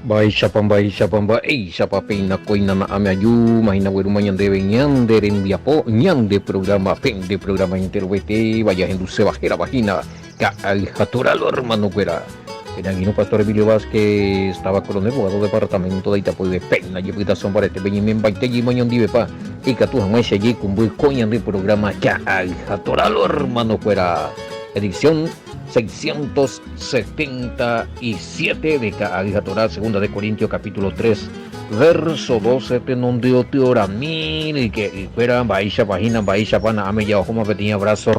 Siapa pina koina na amayu mahina werumayan de nyande rendiapo nyande programa pen de programa interwete vaya hendu se bajera vagina ka aljatura lo hermano cuera. Penagino Pastor Emilio Vázquez estaba coronel abogado departamento de Itapo de Pena y son para este Benjamin Baite y Mañón Divepa y que tu jamás allí con buen coña de programa ka aljatura lo hermano cuera. Edición 677 de Caadija Torah, segunda de Corintios capítulo 3, verso 12, tenondio teora mil, y que fuera baisha página, baisha pana, ame ya como que tenía brazo,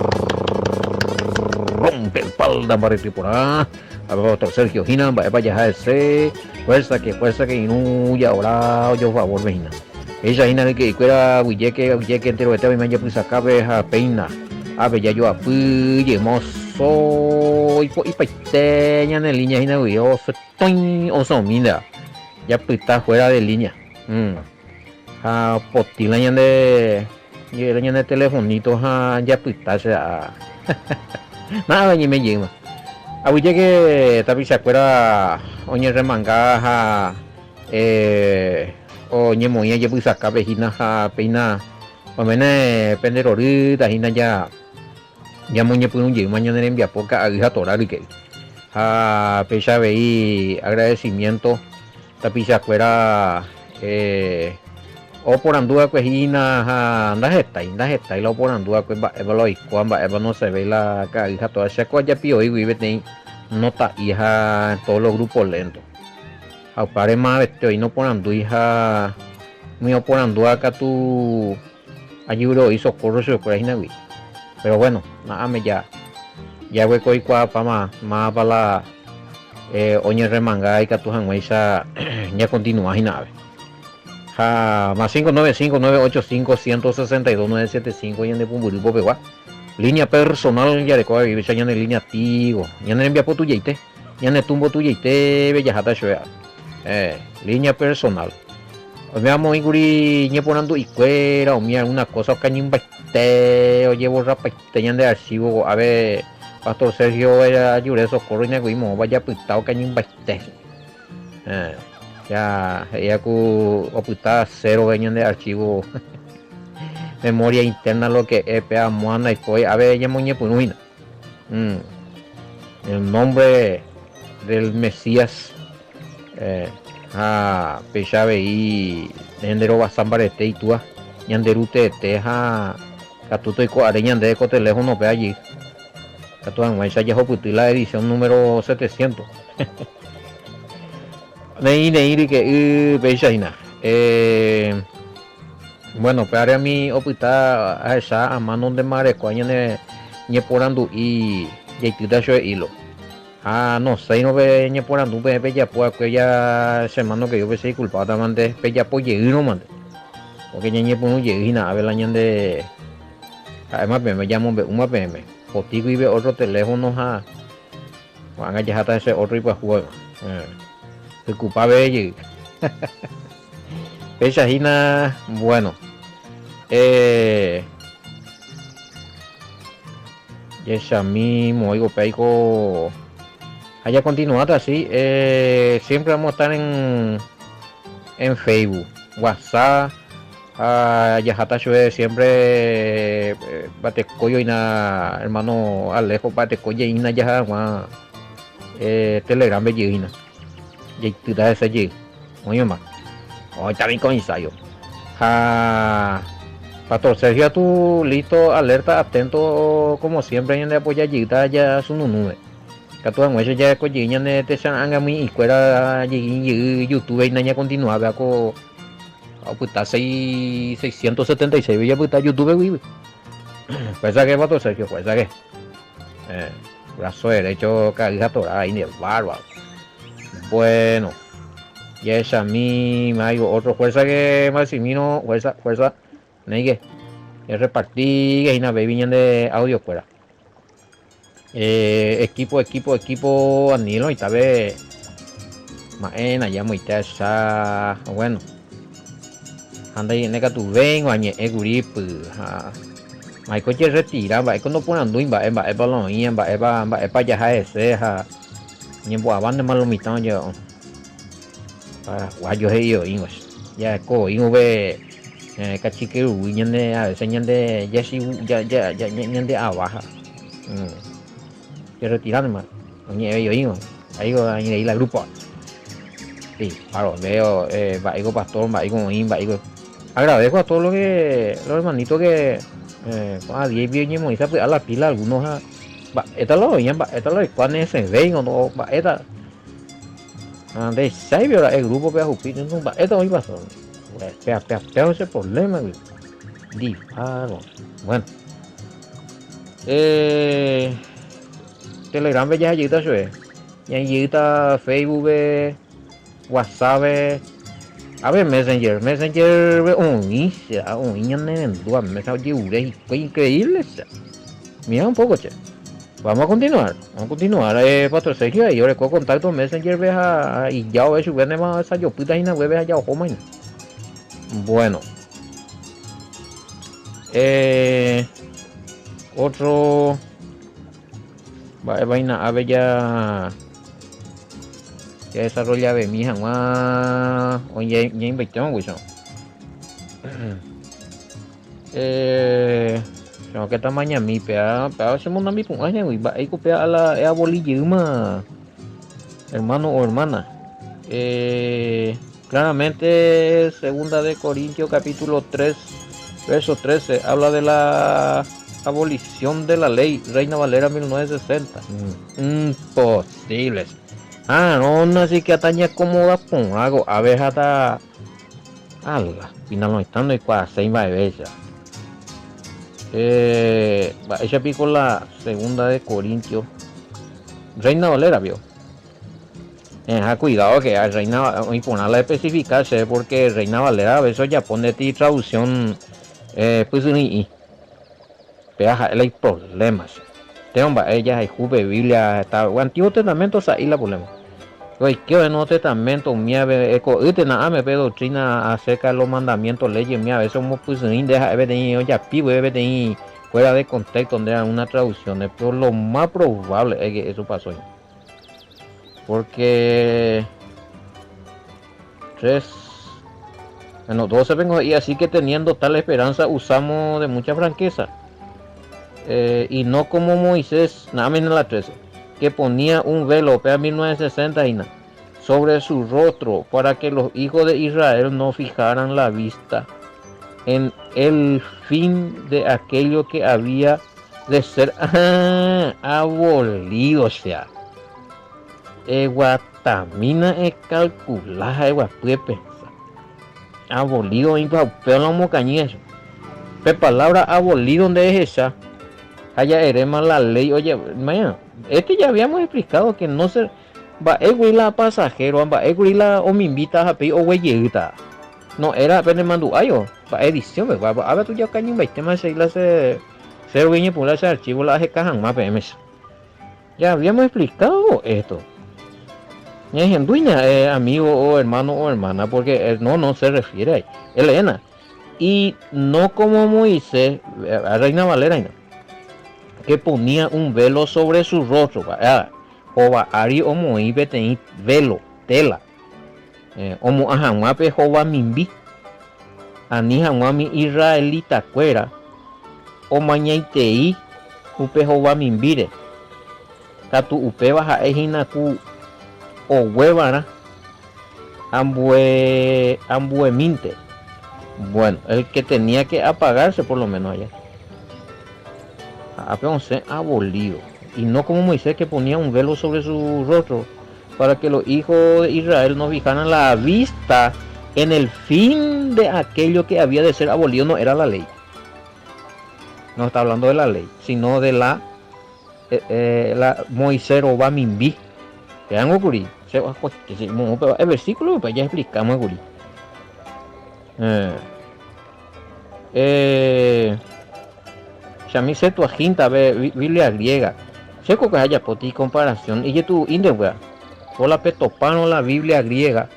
rompe el palda, marete por ahí, otro Sergio Gina, vaya ese, fuerza que no ya ahora, yo favor, vecina. Esa Gina de que fuera, huilleque entero, esta vez ya pues acabe a peina. Ya yo apoyé soy y paiteña en línea y no yo soy o son mira ya pues está fuera de línea potila de telefonito ya pues está nada ni me lleva abuye que tapi se acuerda oñe remanga oñe moña ya pues acá vejina peina o menos penderorita hina ya muñe por un mañana en envía poca a Torah y que pesha veí agradecimiento tapiza fuera o por andúa pues hina andas está y lo por andúa pues lo y cuando no se ve la hija toda esa cosa ya pío y vive nota hija en todos los grupos lentos a pare más este y no por andúa hija mío por andúa acá tú ayudo y socorro se por ahí naví. Pero bueno, nada me ya hueco y para más para la oñe remanga y catujan esa ya continúa y nave. Más 595-985-162-975 y en de Pumburipo Pegua. Línea personal ya de coa vive ya en línea activo. Ya en envía por tu yeite. Ya en tumbo tu yeite bellajata shoya. Línea personal. Veamos iguri ñeponando y cuera o mira una cosa que ni o llevo rapaiteñan de archivo a ver Pastor Sergio era ayude socorro y neguimo vaya pitao que ni ya ku oputa cero venían de archivo memoria interna lo que EPA moana y pues a ver ya moñe punuina el nombre del Mesías pechave y gendero basambarete y tú ñanderute teja catuto y coareñan de eco teléfono ve allí catuan esa ya la edición número 700 neiri que bechaina bueno pero a mí opita a esa a mano de mare coaña ne porando y ya yo hilo no sé, no ve ni por andu ve ya pues aquella semana que yo ve se culpaba también de ya pues llegué no mande porque ni por no llegué nada a ver la de además me llamo un PM potigo y ve otro teléfono van a ya hasta ese otro y pues juega se culpa ve y esa hina bueno y esa mismo oigo peico haya continuado así, siempre vamos a estar en Facebook, WhatsApp, Yajata siempre Batecoyo y na hermano Alejo Batecoyo y na Yaja Telegram Bellina, y tú das ese allí, oye más, hoy también con ensayo, Pastor Sergio, tú listo, alerta, atento, como siempre, en el apoyo allí, ya su nube. Katuan wajah ya ko jinya ne tesan angami ikwera YouTube nanya continuaba ko puta 676 ya puta YouTube güey pues que vato Sergio pues que brazo derecho carga toda ahí de bárbaro bueno y esa misma hay otro fuerza que Maximino fuerza negue es repartir y na viñan de audio fuera equipo anilo y tal vez maena ya muy tesa bueno anda y nega tu ven o ñe grip mai có che retira vai có no pon nduin ba balon ien ba ya ha ese ha ni bo aban de malo mitan yo paraguayo ellos ya co ve cachique ñande a veces ñande ya si ya ñande a baja que retirarme más oye ellos ahí la grupo sí claro veo vaigo pastor vaigo agradezco a todos los hermanitos que a 10 bien Moisés pues a la pila algunos esta lo cuando se ven o no esta de 6 horas el grupo vea jupito no esta hoy pasó pea ese problema disparo bueno Telegram ve ya ayuda sué ya ayuda Facebook ve WhatsApp ve a ver Messenger ve un niño en dos meses oye increíble mira un poco che vamos a continuar Pastor Sergio y yo le cojo contacto Messenger ve y ya ve su vene más esa yo puta y na web allá ojo man bueno otro vaina ave ya desarrolla de mi jamás oye ya inversión güey no que tamaño mi pea ese mundo mi pun año güey va ahí copia a la bolilla hermano o hermana claramente segunda de Corintios capítulo 3 verso 13 habla de la abolición de la ley Reina Valera 1960 imposibles no así que ataña cómoda con algo a ver hasta ala final no estando y cual 6 va ella ella pico la segunda de Corintios Reina Valera vio cuidado que a Reina y ponerla a especificarse porque Reina Valera a veces ya pone ti traducción pues ni peaja hay problemas ella hay juve Biblia está el Antiguo Testamento ahí la problema hoy que en Nuevo Testamento mía eco nada me ve doctrina acerca de los mandamientos leyes mía a veces como pues ni deja ya pivo fuera de contexto donde era una traducción pero lo más probable es que eso pasó porque 12 vengo y así que teniendo tal esperanza usamos de mucha franqueza y no como Moisés nada menos en la 13 que ponía un velo pea 1960 y sobre su rostro para que los hijos de Israel no fijaran la vista en el fin de aquello que había de ser abolido, o sea guatamina es calculada puede pensar abolido y pero la mocañía eso palabra abolido donde es esa haya erema la ley oye mañana ya habíamos explicado que no se va la pasajero va la o me invita a pedir o güeyita no era apenas mando ayo va edición va a ver tú ya cañón va tema se la se viene por ese archivo la cajan más pms ya habíamos explicado esto es en dueña amigo o hermano o hermana porque no se refiere ahí Elena y no como Moisés a Reina Valera que ponía un velo sobre su rostro Jova Ari o Moibe tenía velo tela omo ajamape Jova Mimbi ani jamami israelita cuera o mañaitei upe Jova Mimbire tatu upe baja ejinaku o huevara ambue minte bueno el que tenía que apagarse por lo menos allá apenas abolido y no como Moisés que ponía un velo sobre su rostro para que los hijos de Israel no fijaran la vista en el fin de aquello que había de ser abolido. No era la ley, no está hablando de la ley sino de la Moisés o Bamimbi que han ocurrido el versículo pues ya explicamos ocurrido Chami Septuaginta Biblia griega seco que haya poti comparación y tu indewea o la petopano la Biblia griega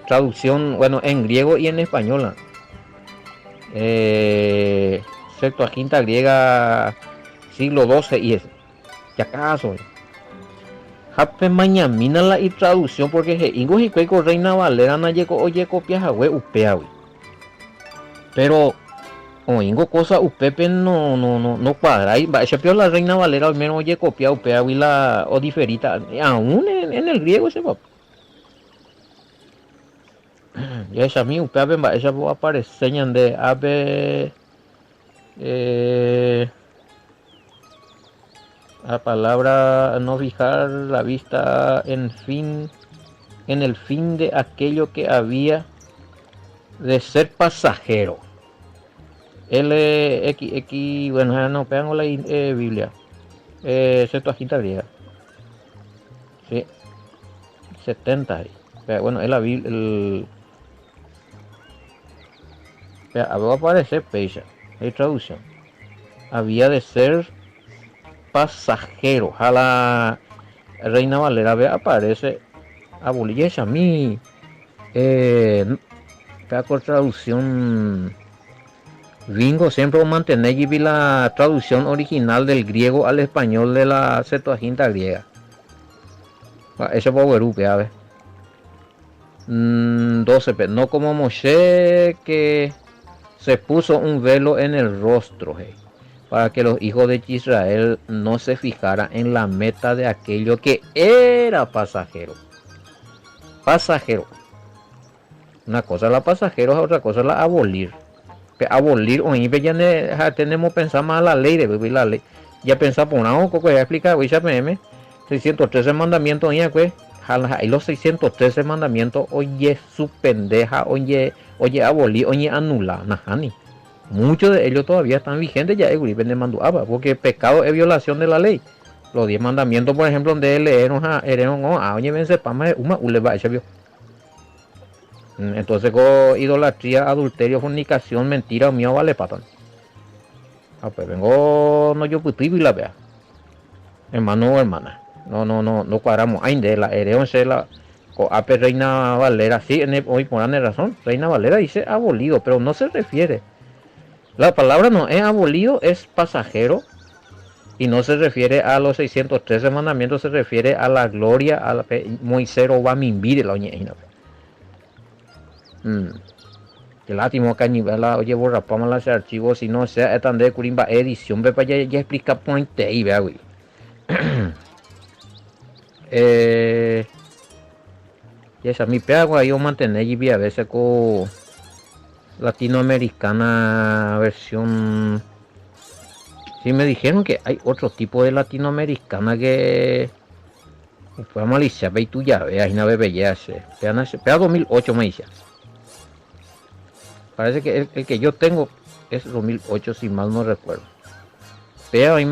traducción bueno en griego y en español Septuaginta griega siglo XII y ese ya acaso Jape mañamina la y traducción porque je ingo y cueco Reina Valera na llegó oye copia jagüe upeawi. Pero o ingo cosa upepe no cuadra. Y va la Reina Valera al menos oye copia upeawi la o diferita. Aún en el griego ese va. Ya esa mi upeape va esa aparece de ave la palabra no fijar la vista en el fin de aquello que había de ser pasajero. LXX, bueno, no, pegan la Biblia. Septuaginta griega. Sí, 70. Bueno, es la Biblia. Va a aparecer pecha. Hay traducción. Había de ser pasajero. A la Reina Valera aparece abolir a mí. Con traducción Vingo siempre mantener y vi la traducción original del griego al español de la Septuaginta griega. Eso fue Guerupia, a ver. 12, pero no como Moshe que se puso un velo en el rostro, para que los hijos de Israel no se fijaran en la meta de aquello que era pasajero. Pasajero. Una cosa es la pasajero, otra cosa es la abolir. Abolir hoy ya tenemos pensar más la ley de vivir la ley. Ya pensar por una que voy a explicar, voy a PM 613 mandamientos y los 613 mandamientos, oye su pendeja, oye abolir, oye anular, najani. Muchos de ellos todavía están vigentes ya de manduaba, porque pecado es violación de la ley. Los 10 mandamientos, por ejemplo, donde leernos a oye vence pama una uleva ese vio. Entonces con idolatría, adulterio, fornicación, mentira, mío vale patan. Pues vengo no yo puti la vea. Hermano o hermana. No cuadramos. Ay, de la hereón se la ape Reina Valera. Sí, hoy por razón. Reina Valera dice abolido, pero no se refiere. La palabra no es abolido, es pasajero. Y no se refiere a los 613 mandamientos, se refiere a la gloria, a la Moisés o va a mimbir la oñeina. Qué lástima que la oye borra para ese archivo, si no sea tan de curimba edición, ve para ya explica ponte ahí, vea, güey. Y esa mi pego ahí o mantener y a veces con latinoamericana versión. Sí me dijeron que hay otro tipo de latinoamericana que fue malicia, ve tú ya, ve ahí una bebé ya se. Pega 2008 me dice. Parece que el que yo tengo es 2008 si mal no recuerdo. Pero ahí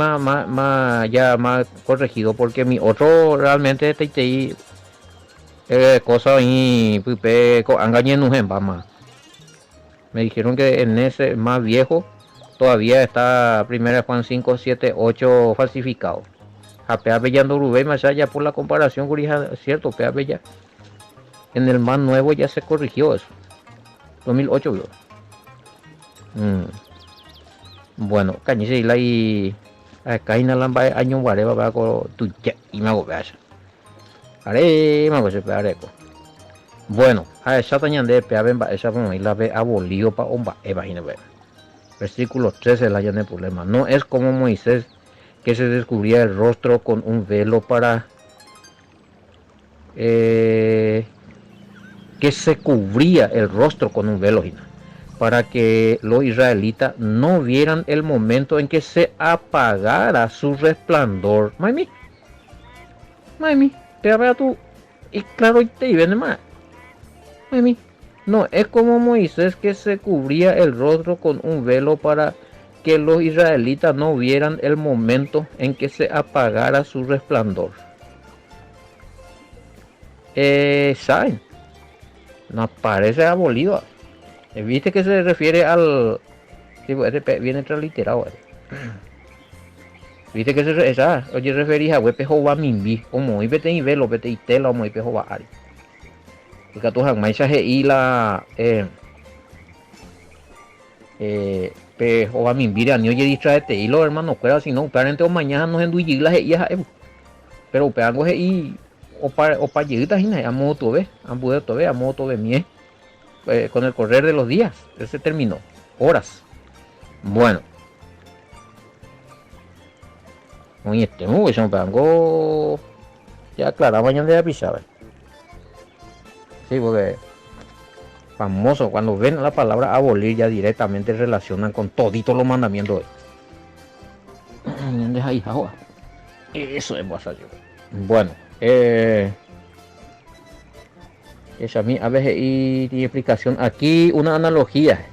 ya más corregido porque mi otro realmente TTI cosa ahí pupe engañé no en Bama. Me dijeron que en ese más viejo todavía está primera Juan 5, 7, 8 falsificado. A Pea Bellando Urubey más allá por la comparación con cierto Pea Bella. En el más nuevo ya se corrigió eso. 2008 vio. Bueno, cañice y la y caína lamba año guareba va con tu ya y me hago veas. Are me hago se peareco. Bueno, a esa tañan de pea bemba esa como y la ve abolido pa omba imagina ver. Versículo 13 la llane problema. No es como Moisés que se descubría el rostro con un velo para que se cubría el rostro con un velo para que los israelitas no vieran el momento en que se apagara su resplandor. Mami, te vea tú y claro y te viene más. Mami, no es como Moisés que se cubría el rostro con un velo para que los israelitas no vieran el momento en que se apagara su resplandor. ¿Saben? No parece abolido. ¿Viste que se refiere al... Sí, viene transliterado. ¿Viste que se esa? Oye, referís a huepe jova mimbi. Como y vete y velo, vete y tela, como y pe jova ari. Y que tu jamaicha y la... pe jova mimbi, a ni oye distraete y los hermanos, pero si no, claramente mañana nos enduyí la y pero peango y opa lleguita a modo ve, a modo ve mie, con el correr de los días, se terminó, horas. Bueno, oye, tengo que peango, ya aclaraba mañana de pisaba. Sí, porque famoso, cuando ven la palabra abolir ya directamente relacionan con toditos los mandamientos. Deja ahí, agua. Eso es WhatsApp. Bueno, esa a veces y explicación. Aquí una analogía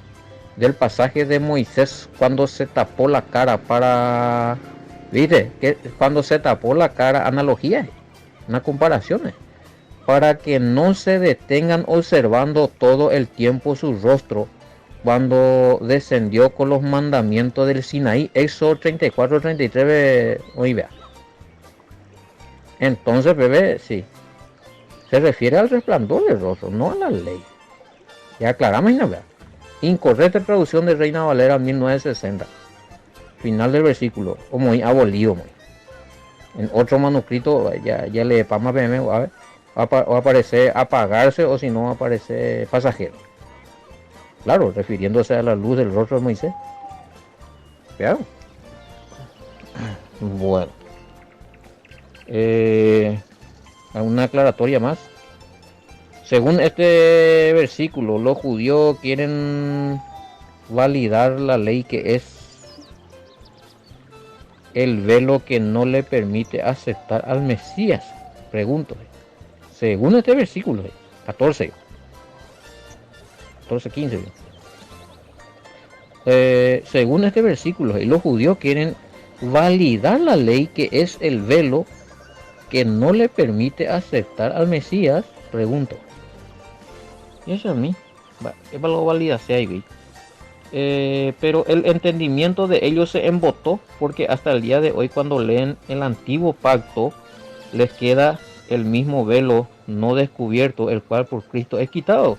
del pasaje de Moisés cuando se tapó la cara para... ¿Viste? Que cuando se tapó la cara, analogía, una comparación. Para que no se detengan observando todo el tiempo su rostro cuando descendió con los mandamientos del Sinaí. Éxodo 34-33, oye, vea. Entonces, bebé, sí, se refiere al resplandor del rostro, no a la ley. Ya aclaramos y no vea. Incorrecta traducción de Reina Valera 1960. Final del versículo, o muy abolido, muy. En otro manuscrito, ya le pama PM, a ver, va a aparecer apagarse o si no aparece pasajero. Claro, refiriéndose a la luz del rostro de Moisés. Claro. Bueno. Una aclaratoria más. Según este versículo, los judíos quieren validar la ley que es el velo que no le permite aceptar al Mesías. Pregunto. Según este versículo, 14, 15. Según este versículo, los judíos quieren validar la ley que es el velo que no le permite aceptar al Mesías. Pregunto. Y eso a mí, es para lo validarse ahí, pero el entendimiento de ellos se embotó porque hasta el día de hoy cuando leen el antiguo pacto les queda el mismo velo no descubierto, el cual por Cristo es quitado.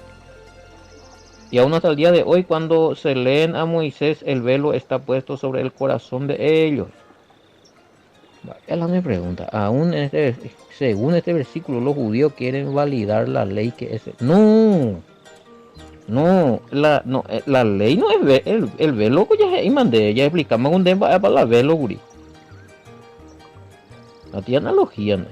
Y aún hasta el día de hoy cuando se leen a Moisés el velo está puesto sobre el corazón de ellos. Es la mi pregunta. Aún según este versículo los judíos quieren validar la ley que es... No, la ley no es el velo que ya mandé, ya explicamos un tema para la velo, guri. No tiene analogía, ¿no?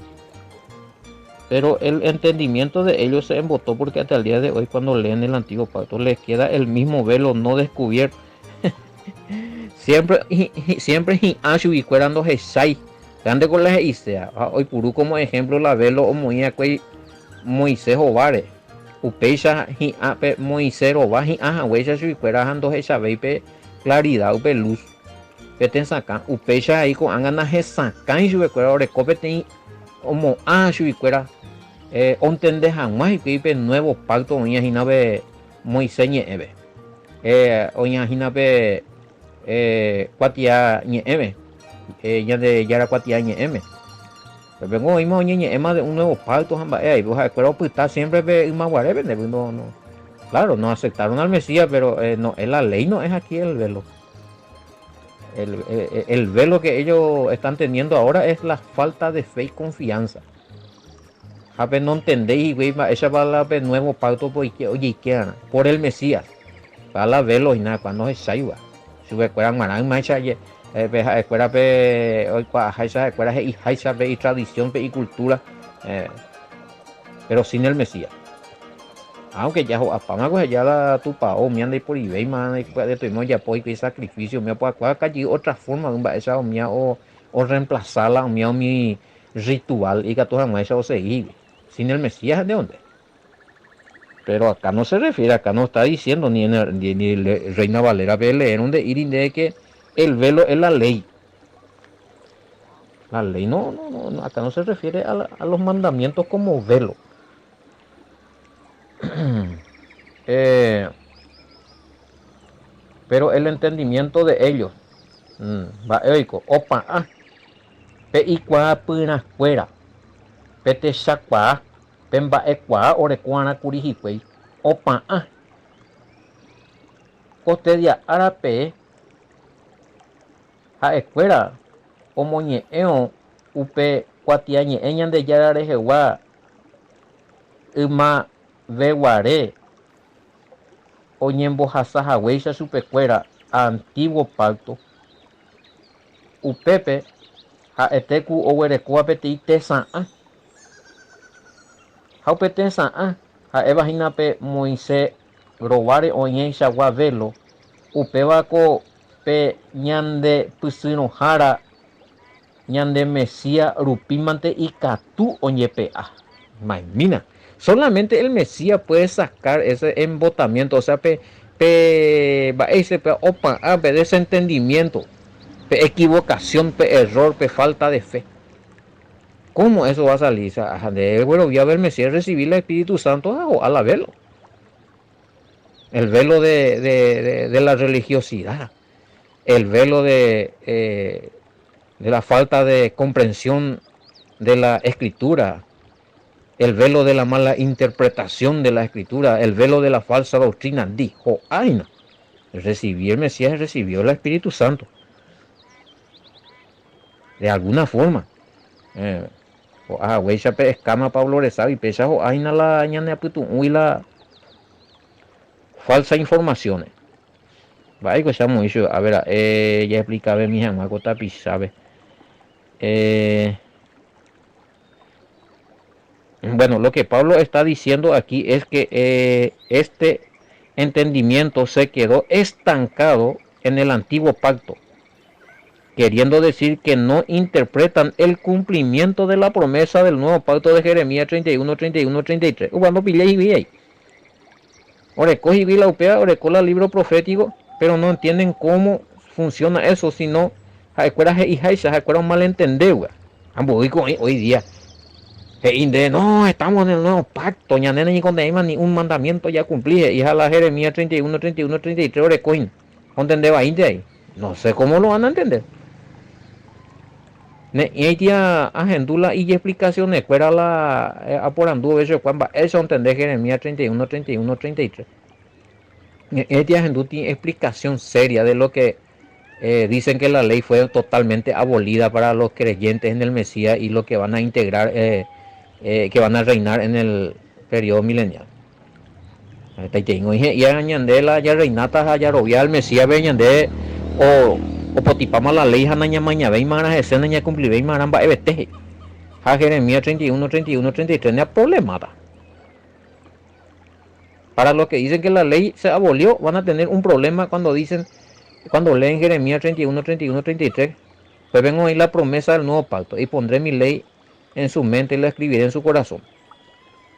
Pero el entendimiento de ellos se embotó porque hasta el día de hoy cuando leen el antiguo pacto les queda el mismo velo no descubierto. siempre y cuerando Jesai. Grande con la Isea. Hoy puru como ejemplo la velo o Moisés Ovare. Upeisha hi ape Moisés Ovaji aja huella si fuera ando Jesabeipe claridad upe luz. Peten sacan upeisha ahí con angana Jesacan y fuera orecope ten como si fuera ontende jamás y que nuevo pacto oña jinabe Moisés ñebe. Oña jinabe cuatia ñebe. Ya de Yara cuatia ñebe. Vengo hoy más ñema de un nuevo pacto ahí vos acuerdo pues está siempre ve maguare no claro no aceptaron al Mesías pero no es la ley, no es aquí el velo. El velo que ellos están teniendo ahora es la falta de fe y confianza. Jape no entendéis güey, esa va la nuevo pacto oye por el Mesías para la velo y nada cuando es saiba sube cueran marán macha escuela hoy esa escuela y tradición y cultura pero sin el Mesías aunque ya apama ya la tu pao me anda por ibei man de tuvimos ya pues que sacrificio me puedo acá otra forma de esa o reemplazarla mi ritual y que todas más o seguir sin el Mesías de dónde pero acá no se refiere acá no está diciendo ni Reina Valera leer donde ir de que el velo es la ley. La ley no, acá no se refiere a los mandamientos como velo. Pero el entendimiento de ellos va oico opa pe icua pina fuera pe te sacua pemba equa orecuana curijiquei opa costedia arape a escuela omoñeeo upe kuatiañe ñande yára rehegua yma veguare oñembohasahaguéicha chupekuéra antiguo pacto upépe ha'etéku oguerekóva peteĩ tesa'ã ha upe tesa'ã ha'evahína pe Moisés rováre oĩchagua velo upévako pe ñande pysyrohára ñande Mesías rupímante ikatu oñepe'a. Imagina, solamente el Mesías puede sacar ese embotamiento, o sea, opa, pe desentendimiento, pe equivocación, pe error, pe falta de fe. ¿Cómo eso va a salir? O sea, bueno, voy a ver Mesías recibir el Espíritu Santo o a la velo. El velo de la religiosidad, el velo de la falta de comprensión de la escritura, el velo de la mala interpretación de la escritura, el velo de la falsa doctrina. Dijo, ay no, recibió el Mesías, recibió el Espíritu Santo. De alguna forma. Güey, ya escama Pablo Rezavi, pesa o ay na la ñane aputu, uy la falsa informaciones. Vaya que estamos hizo, a ver, ya explicaba mi jamás tapi sabe. Bueno, lo que Pablo está diciendo aquí es que este entendimiento se quedó estancado en el antiguo pacto, queriendo decir que no interpretan el cumplimiento de la promesa del nuevo pacto de Jeremías 31, 31, 33. Cuando pillé y vi ahí. Orecó y vi la upea, orecó el libro profético, pero no entienden cómo funciona eso, sino un malentendido. Hoy día. No, estamos en el nuevo pacto. Ya no hay ni un mandamiento ya cumplí. Hija la Jeremías 31, 31, 33 orecoin. ¿Entendés ahí? No sé cómo lo van a entender. Y ahí tía agendula y explicaciones. Fuera la aporandú eso cuando eso entender Jeremías 31, 31, 33. Y tía agendú tiene explicación seria de lo que dicen que la ley fue totalmente abolida para los creyentes en el Mesías y lo que van a integrar, que van a reinar en el periodo milenial. Y añandela ya reinata ya robia el Mesías veñande o potipama la ley hanaña maña ve maras escena ya cumplir ve maramba ebete. Ha Jeremías 31, 31, 33 no problemada. Para los que dicen que la ley se abolió van a tener un problema cuando dicen, cuando leen Jeremías 31, 31, 33, pues vengo ahí la promesa del nuevo pacto y pondré mi ley en su mente y la escribiré en su corazón.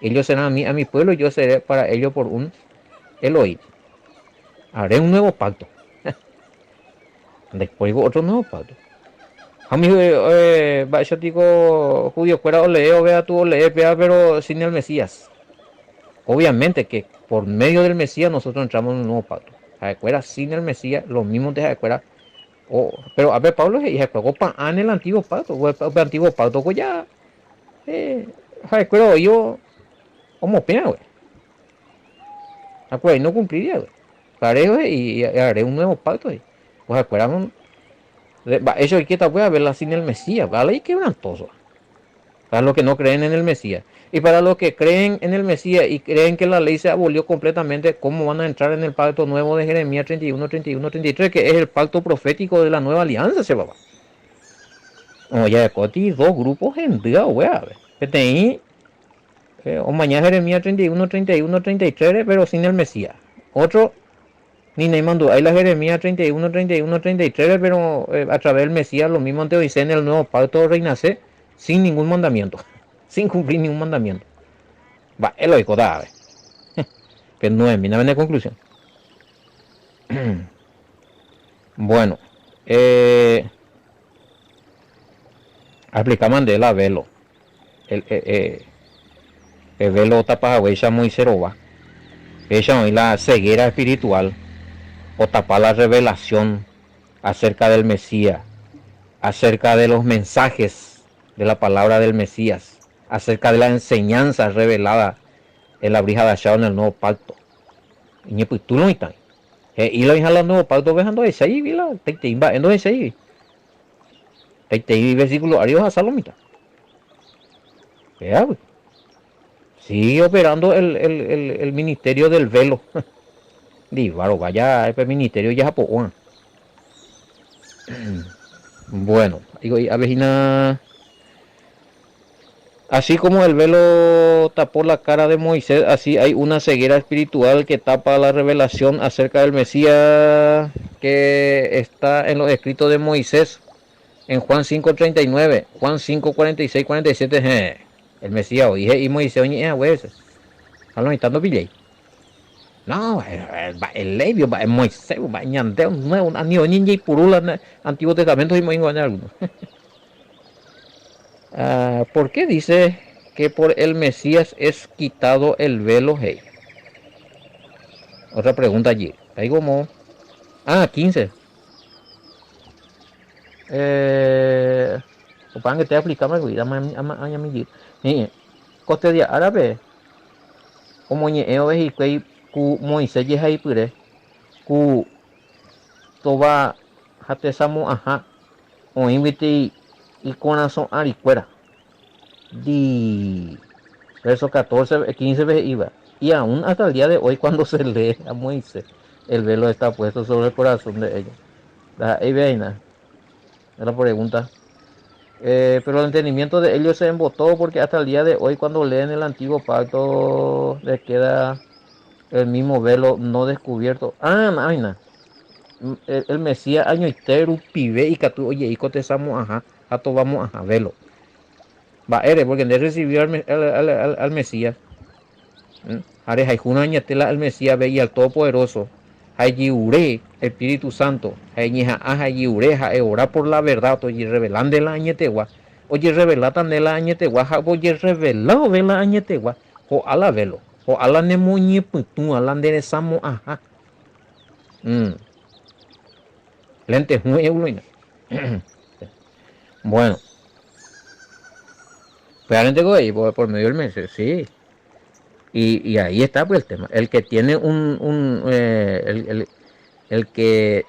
Ellos serán a mi pueblo y yo seré para ellos por un Elohim. Haré un nuevo pacto. Después otro nuevo pacto. A mí, yo digo, judío, fuera o vea tú o vea, pero sin el Mesías. Obviamente que por medio del Mesías nosotros entramos en un nuevo pacto. Fuera sin el Mesías, lo mismo de fuera. Pero a ver, Pablo y juego en el antiguo pacto. El antiguo pacto, pues ya. Pero yo, como pena, güey. Acuérdate, no cumpliría, güey. Haré, y haré un nuevo pacto, güey. Pues acuérdate, eso hay que voy a verla sin el Mesías, ¿vale? Y quebrantoso. Para los que no creen en el Mesías. Y para los que creen en el Mesías y creen que la ley se abolió completamente, ¿cómo van a entrar en el pacto nuevo de Jeremías 31, 31, 33, que es el pacto profético de la nueva alianza, se va? Oye, de Coti, dos grupos en día, güey, a ver. PTI, o mañana Jeremías 31, 31, 33, pero sin el Mesías. Otro, ni Neymandú, hay la Jeremías 31, 31, 33, pero a través del Mesías, lo mismo antes dice en el nuevo pacto reinacé, sin ningún mandamiento, sin cumplir ningún mandamiento. Va, es lo que da, pero no es mi nave de conclusión. Bueno, aplicamos de la velo. El velo tapa huella muy ceroba. Ella la ceguera espiritual o tapar la revelación acerca del Mesías, acerca de los mensajes de la palabra del Mesías, acerca de la enseñanza revelada en la brija de Ashao en el nuevo pacto. Y pues tú no estás. Y lo dejan el nuevo pacto dejando ese ahí, ¿vila? Te iba en ese ahí. Te versículo arriba a Salomita. Vea, pues, sigue operando el ministerio del velo. Divaro, vaya, el ministerio ya Japón. Bueno, digo, y avejina, así como el velo tapó la cara de Moisés, así hay una ceguera espiritual que tapa la revelación acerca del Mesías que está en los escritos de Moisés. En Juan 5:39, Juan 5:46, 47, el Mesías, oye, y Moisés, oye, güey, a lo mitad no pillé. No, el Levio, el Moisés, el ñandeo, nuevo, ni oñi y purula, Antiguo Testamento y moingo alguno. ¿Por qué dice que por el Mesías es quitado el velo, hey? Otra pregunta allí. Ahí como, 15. Opan que te aplicamos, güey, dame a mi coste de árabe. Como ñeo ve y que ku Moisés ye hay pure ku toba hate samu ajá o invite y corazón aricuera di verso 14 15 veces iba y aún hasta el día de hoy cuando se lee a Moisés el velo está puesto sobre el corazón de ellos. Ahí ve la pregunta. Pero el entendimiento de ellos se embotó porque hasta el día de hoy cuando leen el antiguo pacto les queda el mismo velo no descubierto. Naina. El Mesías año entero pibe y catu oye y cotezamos ajá, jato vamos ajá, velo. Va eres porque de recibió al Mesías. Are hay una añatela al Mesías ve y al Todopoderoso. Hay ure Espíritu Santo. Hay ñeja hay ure ha orar por la verdad, oye revelando la añetegua. Oye revelatan de la añetegua, oye revelado de la añetegua. O ala velo. O ala nemoñe putu, ala enderezamos ajá. Lentes muy euluina. Bueno, realmente por medio del mes, sí. Y ahí está pues el tema. El que tiene el que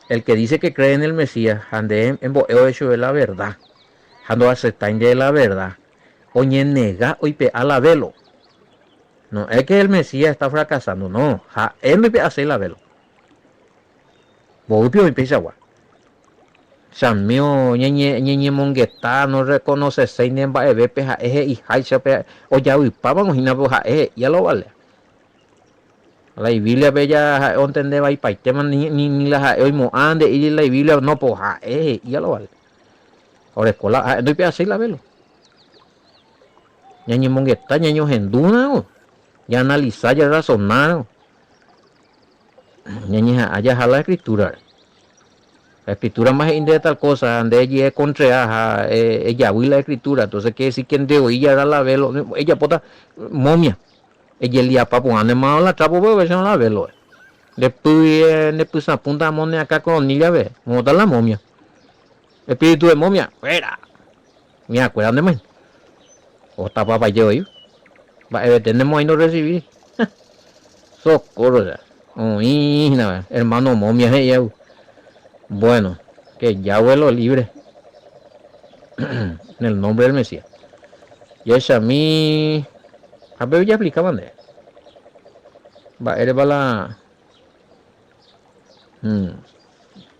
el que dice que cree en el Mesías, ande en boeo hecho de la verdad, ando aceptan de la verdad, oye nega hoy pe a la velo. No es que el Mesías está fracasando, no, él me hace la velo. Vos hoy pe agua. Samio ñeñe mongueta no reconoce seinen ba ebe peja eje y haicha pe o ya uipaban o hina boja eje ya lo vale la Biblia bella entende va y paitema ni la hoy mo ande y la Biblia no poja eje ya lo vale ahora escuela no pe así la velo ñeñe mongueta ñeño henduna ya analizar ya razonar ñeñe allá la escritura. La escritura más de tal cosa, donde ella es contra ella huí la escritura, entonces quiere decir que de hoy ya era la velo, ella pota momia, ella le papo ane más la trapo bebe se la velo. Después apunta moneda acá con niña ve, monta la momia. Espíritu de momia, fuera. Mira, acuerdan de mí. O está papá yo ahí. Va tenemos ahí no recibir. Socorro ya. Uy, hermano momia ella. Bueno, que ya vuelo libre en el nombre del Mesías. Y es a mí. A ver, ya explicaban de. Va, eres para la.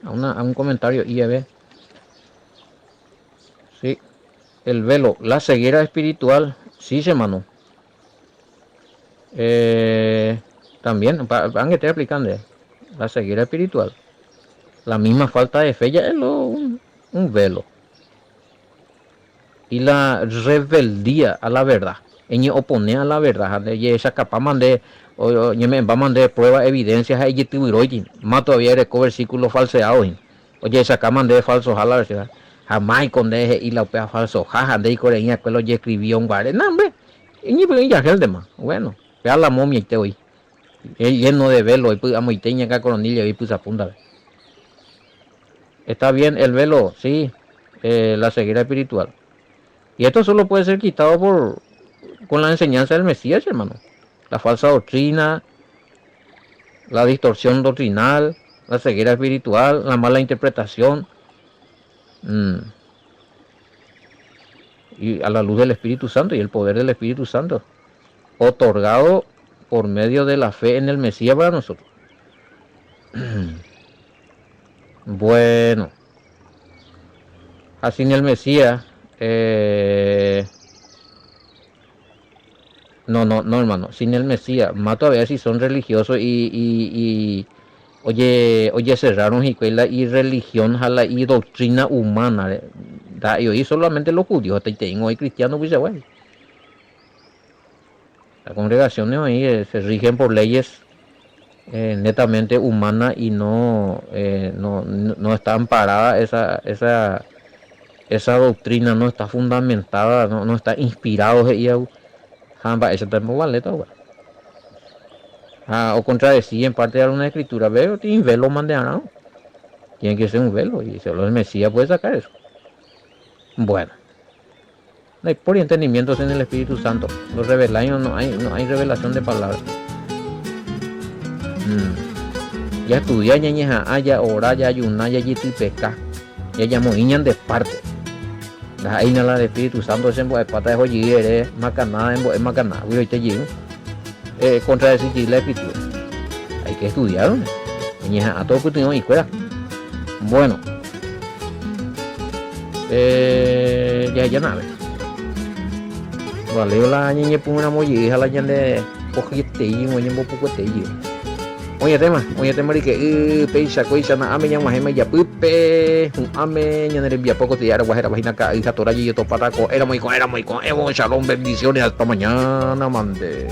A un comentario y a ver. Sí, el velo, la ceguera espiritual, sí se manó. También, van que estar explicando la ceguera espiritual. La misma falta de fe ya es un velo. Y la rebeldía a la verdad. Ella opone a la verdad. Ella esa capa mandé, o me va a mandar pruebas, evidencias a ella tiburoide. Más todavía recoge versículos falseados. Oye, esa capa mandé falsos a la verdad. Jamás con deje y la opea falso. Jaja, de coreña que lo escribió un guardia. No, hombre. Y ya el demás. Bueno, vea la momia y te oí. Lleno de velo. Y pues a moiteña acá coronilla y pues apunta. Está bien el velo, sí. La ceguera espiritual. Y esto solo puede ser quitado con la enseñanza del Mesías, hermano. La falsa doctrina, la distorsión doctrinal, la ceguera espiritual, la mala interpretación. y a la luz del Espíritu Santo y el poder del Espíritu Santo, otorgado por medio de la fe en el Mesías para nosotros. Bueno, así en el Mesías, no, hermano, sin el Mesías, más todavía si son religiosos oye, cerraron y religión jala y doctrina humana, y hoy solamente los judíos, hoy cristianos, pues bueno. Las congregaciones hoy se rigen por leyes netamente humanas y no está amparada esa doctrina, no está fundamentada, no está inspirado ese tiempo vale todo. O contradecir en parte de alguna escritura, pero tiene velo mandearán. Tiene que ser un velo y solo el Mesías puede sacar eso. Bueno, no hay por entendimientos en el Espíritu Santo. Los revelados no hay revelación de palabras. Ya estudia ñeñeja haya ora ya yunaya yitipeca. Ya llamo iñan de parte. La aina la del Espíritu Santo se de pata de joyere, macaná en macaná, güey te llevo. Contradecir la escritura. Hay que estudiar, ¿no? Ñeja a todo que tengo y fuera. Bueno. Ya nave. Vale, la ñeñe pone una mollija la ñande cogete y un ñembo poco te llevo. Oye tema que peisa coisa na ame yang mahema ya pupe ame ñanere via poco te ara guajera vagina ka hija tora y to pataco era muy con shalom bendiciones hasta mañana mande.